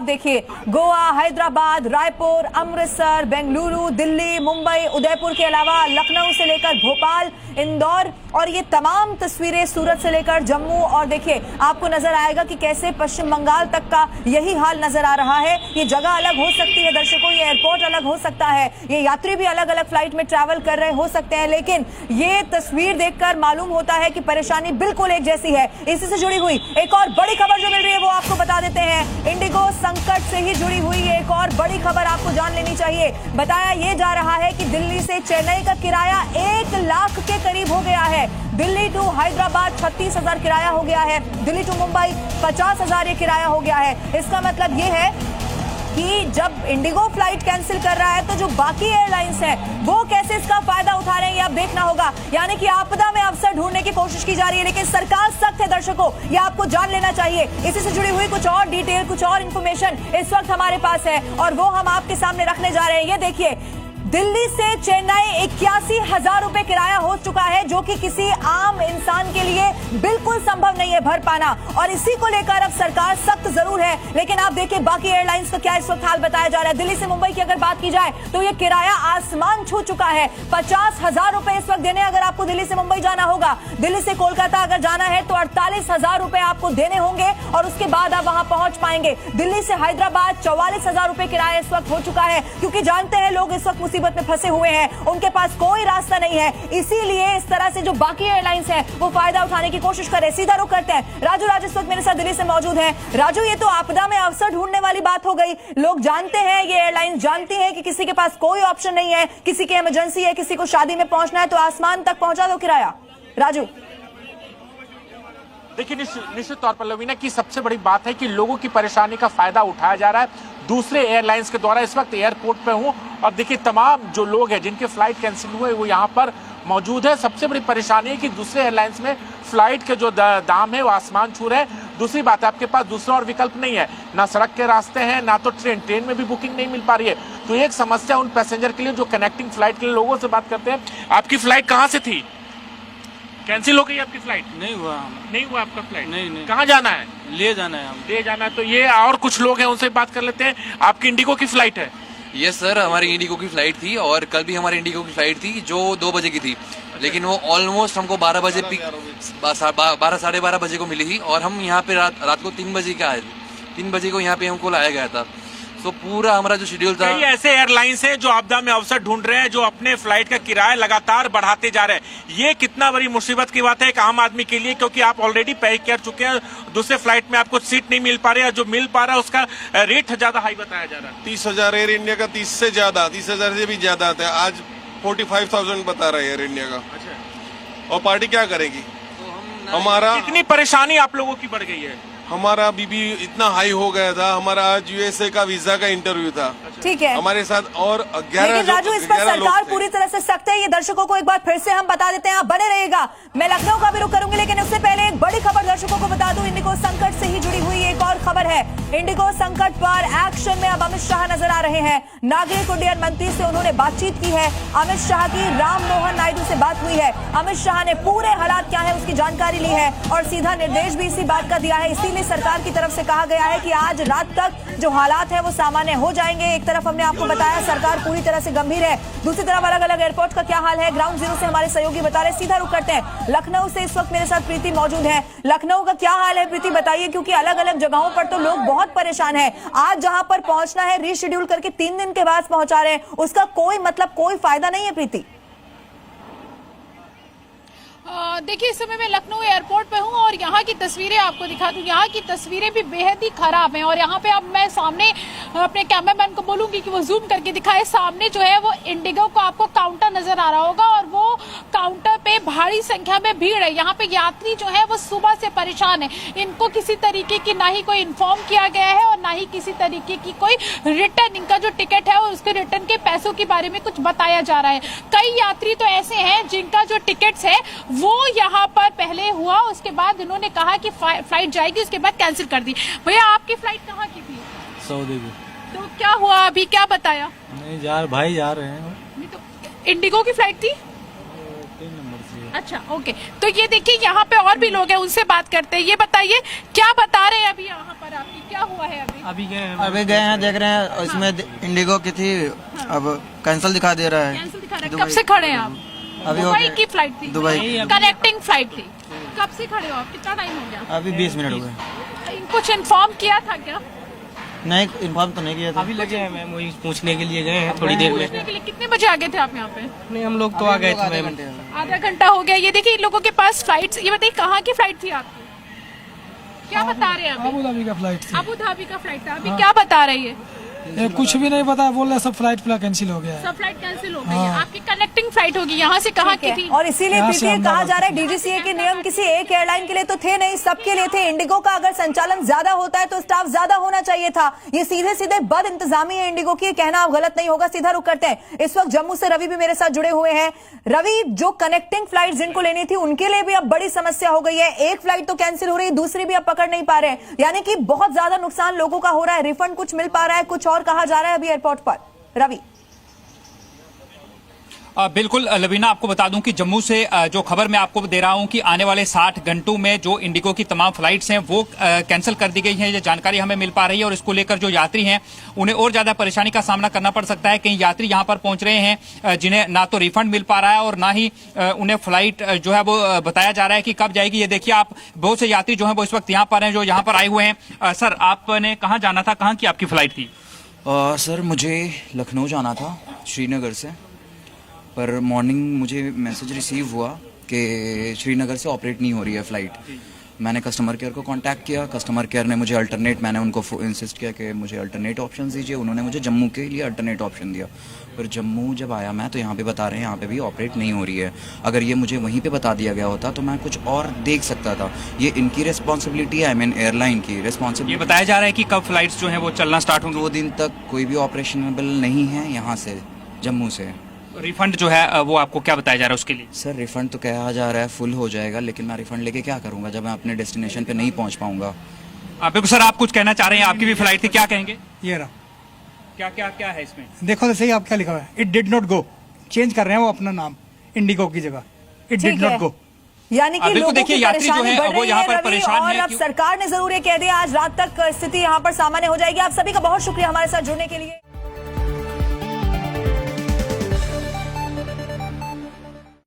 आप देखिए, गोवा, हैदराबाद, रायपुर, अमृतसर, बेंगलुरु, दिल्ली, मुंबई, उदयपुर के अलावा लखनऊ से लेकर भोपाल, इंदौर और ये तमाम तस्वीरें सूरत से लेकर जम्मू। और देखिए आपको नजर आएगा कि कैसे पश्चिम बंगाल तक का यही हाल नजर आ रहा है। ये जगह अलग हो सकती है दर्शकों, ये एयरपोर्ट अलग हो सकता है, ये यात्री भी अलग अलग फ्लाइट में ट्रैवल कर रहे हो सकते हैं, लेकिन ये तस्वीर देखकर मालूम होता है कि परेशानी बिल्कुल एक जैसी है। इसी से जुड़ी हुई एक और बड़ी खबर जो मिल रही है वो आपको बता देते हैं। इंडिगो संकट से ही जुड़ी हुई एक और बड़ी खबर आपको जान लेनी चाहिए। बताया ये जा रहा है कि दिल्ली से चेन्नई का किराया 1 लाख के करीब हो गया है। दिल्ली टू हैदराबाद 36,000 किराया हो गया है, दिल्ली टू मुंबई 50,000 ये किराया हो गया है। इसका मतलब ये है कि जब इंडिगो फ्लाइट कैंसिल कर रहा है तो जो बाकी एयरलाइंस हैं वो कैसे इसका फायदा उठा रहे हैं ये आप देखना होगा। यानी कि आपदा में अवसर ढूंढने की कोशिश की जा रही है, लेकिन सरकार सख्त है दर्शकों, ये आपको जान लेना चाहिए। इसी से जुड़ी हुई कुछ और डिटेल, कुछ और इन्फॉर्मेशन इस वक्त हमारे पास है और वो हम आपके सामने रखने जा रहे हैं। ये देखिए, दिल्ली से चेन्नई 81,000 रुपए किराया हो चुका है, जो कि किसी आम इंसान के लिए बिल्कुल संभव नहीं है भर पाना। और इसी को लेकर अब सरकार सख्त जरूर है, लेकिन आप देखिए बाकी एयरलाइंस का क्या इस वक्त हाल बताया जा रहा है। दिल्ली से मुंबई की अगर बात की जाए तो ये किराया आसमान छू चुका है। 50,000 रुपए इस वक्त देने अगर आपको दिल्ली से मुंबई जाना होगा। दिल्ली से कोलकाता अगर जाना है तो 48,000 रुपए आपको देने होंगे और उसके बाद आप वहां पहुंच पाएंगे। दिल्ली से हैदराबाद 44,000 रुपए किराया इस वक्त हो चुका है, क्योंकि जानते हैं लोग इस वक्त मुसीबत में फंसे हुए हैं, उनके पास कोई रास्ता नहीं है। इसीलिए इस तरह से जो बाकी एयरलाइंस हैं वो फायदा उठाने की कोशिश कर रहे हैं। सीधा रुख करते हैं, राजू इस वक्त मेरे साथ दिल्ली से मौजूद हैं। राजू, ये तो आपदा में अवसर ढूंढने वाली बात हो गई। लोग जानते हैं, ये एयरलाइंस जानती है कि किसी के पास कोई ऑप्शन नहीं है, किसी की इमरजेंसी है, किसी को शादी में पहुंचना है तो आसमान तक पहुंचा दो किराया। राजू देखिए, निश्चित तौर पर लवीना की सबसे बड़ी बात है कि लोगों की परेशानी का फायदा उठाया जा रहा है दूसरे एयरलाइंस के द्वारा। इस वक्त एयरपोर्ट पे हूं और देखिए तमाम जो लोग हैं जिनके फ्लाइट कैंसिल हुए वो यहाँ पर मौजूद है। सबसे बड़ी परेशानी है कि दूसरे एयरलाइंस में फ्लाइट के जो दाम है वो आसमान छू रहे हैं। दूसरी बात है, आपके पास दूसरा और विकल्प नहीं है, ना सड़क के रास्ते हैं ना तो ट्रेन में भी बुकिंग नहीं मिल पा रही है। तो एक समस्या उन पैसेंजर के लिए जो कनेक्टिंग फ्लाइट के लिए। लोगों से बात करते हैं, आपकी फ्लाइट कहाँ से थी? कैंसिल हो गई आपकी फ्लाइट? नहीं हुआ आपका फ्लाइट? नहीं। कहाँ जाना है? ले जाना है हम। ले जाना है। तो ये और कुछ लोग हैं, उनसे बात कर लेते हैं। आपकी इंडिगो की फ्लाइट है? यस सर, हमारी इंडिगो की फ्लाइट थी और कल भी हमारी इंडिगो की फ्लाइट थी जो 2 बजे की थी, लेकिन वो ऑलमोस्ट हमको 12 बजे 12 साढ़े 12 बजे को मिली थी और हम यहाँ पे रात को 3 बजे के आए थे। 3 बजे को यहाँ पे हमको लाया गया था। तो पूरा हमारा जो शेड्यूल था। कई ऐसे एयरलाइंस हैं जो आपदा में अवसर ढूंढ रहे हैं, जो अपने फ्लाइट का किराया लगातार बढ़ाते जा रहे हैं। ये कितना बड़ी मुसीबत की बात है एक आम आदमी के लिए, क्योंकि आप ऑलरेडी पे कर चुके हैं, दूसरे फ्लाइट में आपको सीट नहीं मिल पा रही है, जो मिल पा रहा है उसका रेट ज्यादा हाई बताया जा रहा है। 30,000 एयर इंडिया का 30 से ज्यादा, 30,000 से भी ज्यादा आता है। आज 45,000 बता रहा है एयर इंडिया का। अच्छा। और पार्टी क्या करेगी? हमारा कितनी परेशानी आप लोगों की बढ़ गई है? हमारा बीबी इतना हाई हो गया था। हमारा आज यूएसए का वीजा का इंटरव्यू था। ठीक है, हमारे साथ और 11 लेकिन राजू इस पर सरकार पूरी तरह से सख्त है। ये दर्शकों को एक बार फिर से हम बता देते हैं, आप बने रहिएगा। मैं लखनऊ का भी रुख करूंगी, लेकिन उससे पहले एक बड़ी खबर दर्शकों को बता दूं। इंडिगो संकट से ही जुड़ी हुई एक और खबर है। इंडिगो संकट पर एक्शन में अब अमित शाह नजर आ रहे हैं। नागरिक उड्डयन मंत्री से उन्होंने बातचीत की है। अमित शाह की राम मोहन नायडू से बात हुई है। अमित शाह ने पूरे हालात क्या है उसकी जानकारी ली है और सीधा निर्देश भी इसी बात का दिया है। इसीलिए सरकार की तरफ से कहा गया है कि आज रात तक जो हालात है वो सामान्य हो जाएंगे। एक तरफ हमने आपको बताया सरकार पूरी तरह से गंभीर है, दूसरी तरफ अलग अलग एयरपोर्ट का क्या हाल है ग्राउंड जीरो से हमारे सहयोगी बता रहे। सीधा रुख करते हैं, लखनऊ से इस वक्त मेरे साथ प्रीति मौजूद है। लखनऊ का क्या हाल है प्रीति, बताइए, क्योंकि अलग अलग जगहों पर तो लोग बहुत परेशान है। आज जहां पर पहुंचना है रीशेड्यूल करके 3 दिन के बाद पहुंचा रहे हैं, उसका कोई मतलब कोई फायदा नहीं है प्रीति। देखिए, इस समय मैं लखनऊ एयरपोर्ट पे हूँ और यहाँ की तस्वीरें आपको दिखा दूँ। यहाँ की तस्वीरें भी बेहद ही खराब हैं और यहाँ पे अब मैं सामने अपने कैमरामैन को बोलूंगी कि वो जूम करके दिखाए। सामने जो है वो इंडिगो का आपको काउंटर नजर आ रहा होगा और वो काउंटर पे भारी संख्या में भीड़ है। यहाँ पे यात्री जो है वो सुबह से परेशान है। इनको किसी तरीके की ना ही कोई इन्फॉर्म किया गया है और ना ही किसी तरीके की कोई रिटर्न, इनका जो टिकट है उसके रिटर्न के पैसों के बारे में कुछ बताया जा रहा है। कई यात्री तो ऐसे हैं जिनका जो टिकट्स है वो यहाँ पर पहले हुआ, उसके बाद इन्होंने कहा कि फ्लाइट जाएगी, उसके बाद कैंसिल कर दी। भैया, आपकी फ्लाइट कहाँ की थी? सऊदी की। तो क्या हुआ अभी, क्या बताया? नहीं, भाई जा रहे हैं। नहीं तो इंडिगो की फ्लाइट थी? 3 नंबर से। अच्छा, ओके। तो ये देखिए यहाँ पे और भी लोग हैं, उनसे बात करते हैं। ये बताइए क्या बता रहे हैं अभी यहाँ पर आपकी क्या हुआ है अभी? अभी गए हैं, देख रहे हैं, इसमें इंडिगो की थी, अब कैंसिल दिखा दे रहा है। कैंसिल दिखा रहा है। कब से खड़े हैं आप? अभी हो दुबई गए। की फ्लाइट थी, दुबई। कनेक्टिंग फ्लाइट थी। कब से खड़े हो आप? कितना टाइम हो गया? अभी 20 मिनट हो गए। कुछ इन्फॉर्म किया था क्या? नहीं, इन्फॉर्म तो नहीं किया था। अभी लगे हैं मैम, वही पूछने के लिए गए हैं थोड़ी देर में। पूछने के लिए कितने बजे आ गए थे आप यहाँ पे? नहीं, हम लोग तो आ गए थे मैम। आधा घंटा हो गया। ये देखिए इन लोगों के पास फ्लाइट्स, ये बताइए कहाँ की फ्लाइट थी आपकी? क्या बता रहे हैं अभी? अबू धाबी का फ्लाइट थी। अबू धाबी का फ्लाइट था। अभी क्या बता रही है? ये कुछ भी नहीं पता, बोल रहे सब फ्लाइट पूरा कैंसिल हो गया है। सब फ्लाइट कैंसिल हो गई है। आपकी कनेक्टिंग फ्लाइट होगी, यहाँ से कहाँ की थी? और इसीलिए यहाँ से पीटीए कहा अहमदाबाद जा रहा है डीजीसीए के नियम किसी एक एयरलाइन के लिए तो थे नहीं, सबके लिए थे। इंडिगो का अगर संचालन ज्यादा होता है तो स्टाफ ज्यादा होना चाहिए था। ये सीधे सीधे बद इंतजामी है इंडिगो की, कहना अब गलत नहीं होगा। सीधा रुक करते हैं, इस वक्त जम्मू से रवि भी मेरे साथ जुड़े हुए हैं। रवि, जो कनेक्टिंग फ्लाइट जिनको लेनी थी उनके लिए भी अब बड़ी समस्या हो गई है। एक फ्लाइट तो कैंसिल हो रही है, दूसरी भी अब पकड़ नहीं पा रहे हैं, यानी कि बहुत ज्यादा नुकसान लोगों का हो रहा है। रिफंड कुछ मिल पा रहा है, कुछ और कहा जा रहा है अभी एयरपोर्ट पर। रवि। बिल्कुल लवीना, आपको बता दूं कि जम्मू से जो खबर मैं आपको दे रहा हूं कि आने वाले 60 घंटों में जो इंडिगो की तमाम फ्लाइट्स हैं वो कैंसिल कर दी गई हैं। ये जानकारी हमें मिल पा रही है और इसको लेकर जो यात्री हैं उन्हें और ज्यादा परेशानी का सामना करना पड़ सकता है। कई यात्री यहां पर पहुंच रहे हैं जिन्हें ना तो रिफंड मिल पा रहा है और ना ही उन्हें फ्लाइट जो है वो बताया जा रहा है कि कब जाएगी। ये देखिए आप, बहुत से यात्री जो है वो इस वक्त यहाँ पर हैं, जो यहाँ पर आए हुए हैं। सर, आपने कहाँ जाना था, कहाँ की आपकी फ्लाइट थी? सर, मुझे लखनऊ जाना था श्रीनगर से, पर मॉर्निंग मुझे मैसेज रिसीव हुआ कि श्रीनगर से ऑपरेट नहीं हो रही है फ़्लाइट। मैंने कस्टमर केयर को कांटेक्ट किया, कस्टमर केयर ने मुझे अल्टरनेट, मैंने उनको इंसिस्ट किया कि मुझे अल्टरनेट ऑप्शन दीजिए। उन्होंने मुझे जम्मू के लिए अल्टरनेट ऑप्शन दिया, पर जम्मू जब आया मैं तो यहाँ पे बता रहे हैं यहाँ पे भी ऑपरेट नहीं हो रही है। अगर ये मुझे वहीं पे बता दिया गया होता तो मैं कुछ और देख सकता था। ये इनकी रिस्पॉन्सिबिलिटी है, आई मीन एयरलाइन की रिस्पॉन्सिबिलिटी। ये बताया जा रहा है कि कब फ्लाइट्स जो हैं वो चलना स्टार्ट होंगी। 2 दिन तक कोई भी ऑपरेशनेबल नहीं है यहाँ से, जम्मू से। रिफंड जो है वो आपको क्या बताया जा रहा है उसके लिए? सर, रिफंड तो कहा जा रहा है फुल हो जाएगा, लेकिन मैं रिफंड लेके क्या करूंगा जब मैं अपने डेस्टिनेशन पे नहीं पहुंच पाऊंगा। बिल्कुल सर, आप कुछ कहना चाह रहे हैं, आपकी भी फ्लाइट थी, क्या कहेंगे? ये रहा, क्या क्या क्या है इसमें? देखो तो सही आप क्या लिखा हुआ है, it did not go. Change कर रहे हैं वो अपना नाम, इंडिगो की जगह इट डिड नॉट गो। यानी कि बिल्कुल, लोगों देखिए की यात्री जो परेशानी है बढ़ वो रही यहाँ है पर रवि, परेशान और है। अब सरकार ने जरूर ये कह दिया आज रात तक स्थिति यहाँ पर सामान्य हो जाएगी। आप सभी का बहुत शुक्रिया हमारे साथ जुड़ने के लिए।